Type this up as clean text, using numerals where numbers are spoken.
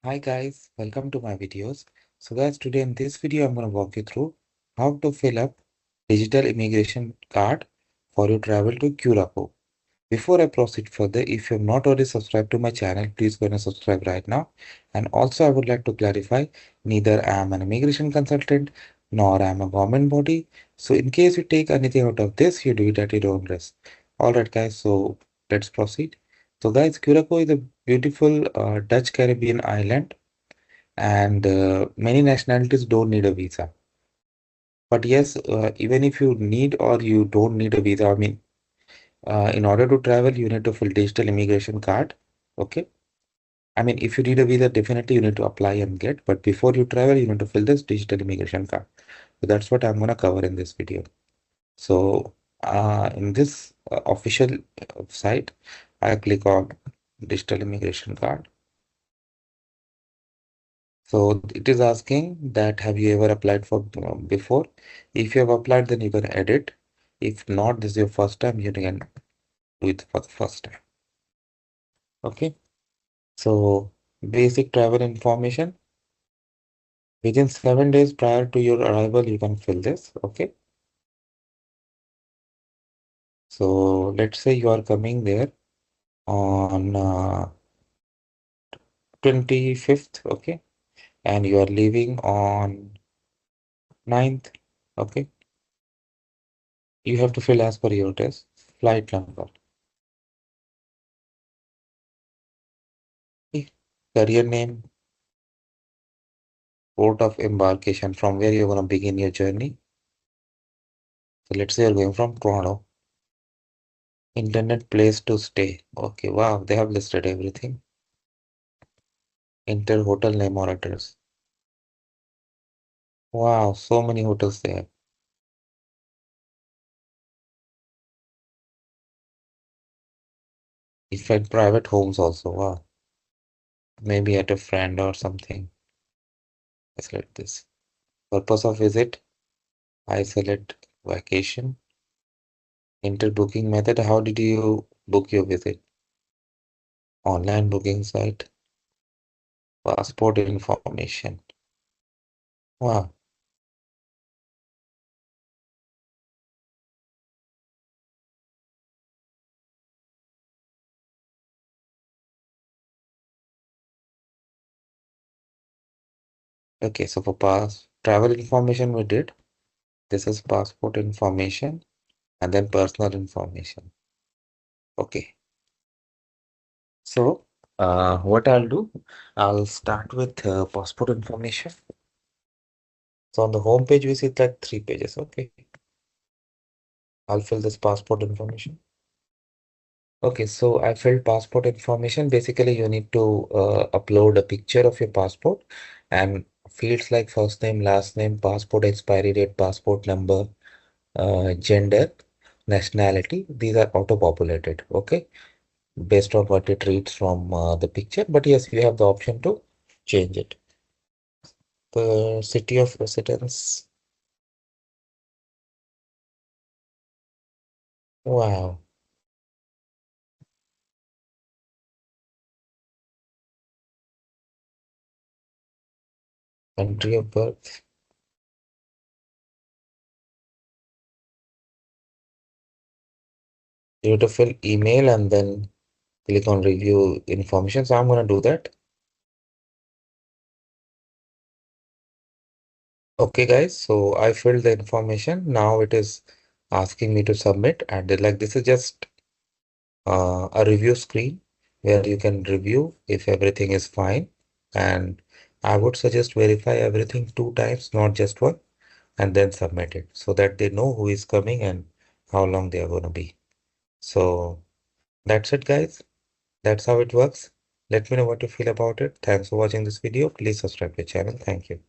Hi guys, welcome to my videos. So guys, today in this video, I'm going to walk you through how to fill up digital immigration card for your travel to Curacao. Before I proceed further, if you have not already subscribed to my channel, please go and subscribe right now. And also, I would like to clarify, neither I am an immigration consultant, nor I am a government body. So in case you take anything out of this, you do it at your own risk. Alright guys, so let's proceed. So guys, Curacao is a beautiful Dutch Caribbean island and many nationalities don't need a visa. But yes, even if you need or you don't need a visa, in order to travel, you need to fill digital immigration card. Okay. If you need a visa, definitely you need to apply and get. But before you travel, you need to fill this digital immigration card. So that's what I'm going to cover in this video. So in this official site, I click on digital immigration card. So it is asking that have you ever applied for before? If you have applied, then you can edit. If not, this is your first time, you can do it for the first time. Okay. So basic travel information. Within 7 days prior to your arrival, you can fill this. Okay. So let's say you are coming there on 25th. Okay. And you are leaving on 9th. Okay. You have to fill as per your test. Flight number. Okay. Career name, port of embarkation from where you're going to begin your journey. So let's say you're going from Toronto. Internet place to stay. Okay, wow, they have listed everything. Enter hotel name or address. Wow, so many hotels there. You find private homes also. Wow, maybe at a friend or something. I select this. Purpose of visit. I select vacation. Enter booking method. How did you book your visit? Online booking site. Passport information. Wow. Okay, so for pass travel information we did. This is passport information and then personal information. Okay. So what I'll do, I'll start with passport information. So on the home page, we see like 3 pages. Okay. I'll fill this passport information. Okay, so I filled passport information. Basically, you need to upload a picture of your passport and fields like first name, last name, passport expiry date, passport number, gender, nationality. These are auto-populated, okay, based on what it reads from the picture. But yes, you have the option to change it. The city of residence. Wow. Country of birth. You have to fill email and then click on review information. So I'm going to do that. Okay, guys. So I filled the information. Now it is asking me to submit, and like this is just a review screen where you can review if everything is fine. And I would suggest verify everything 2 times, not just one, and then submit it so that they know who is coming and how long they are going to be. So that's it, guys. That's how it works. Let me know what you feel about it. Thanks for watching this video. Please subscribe to the channel. Thank you.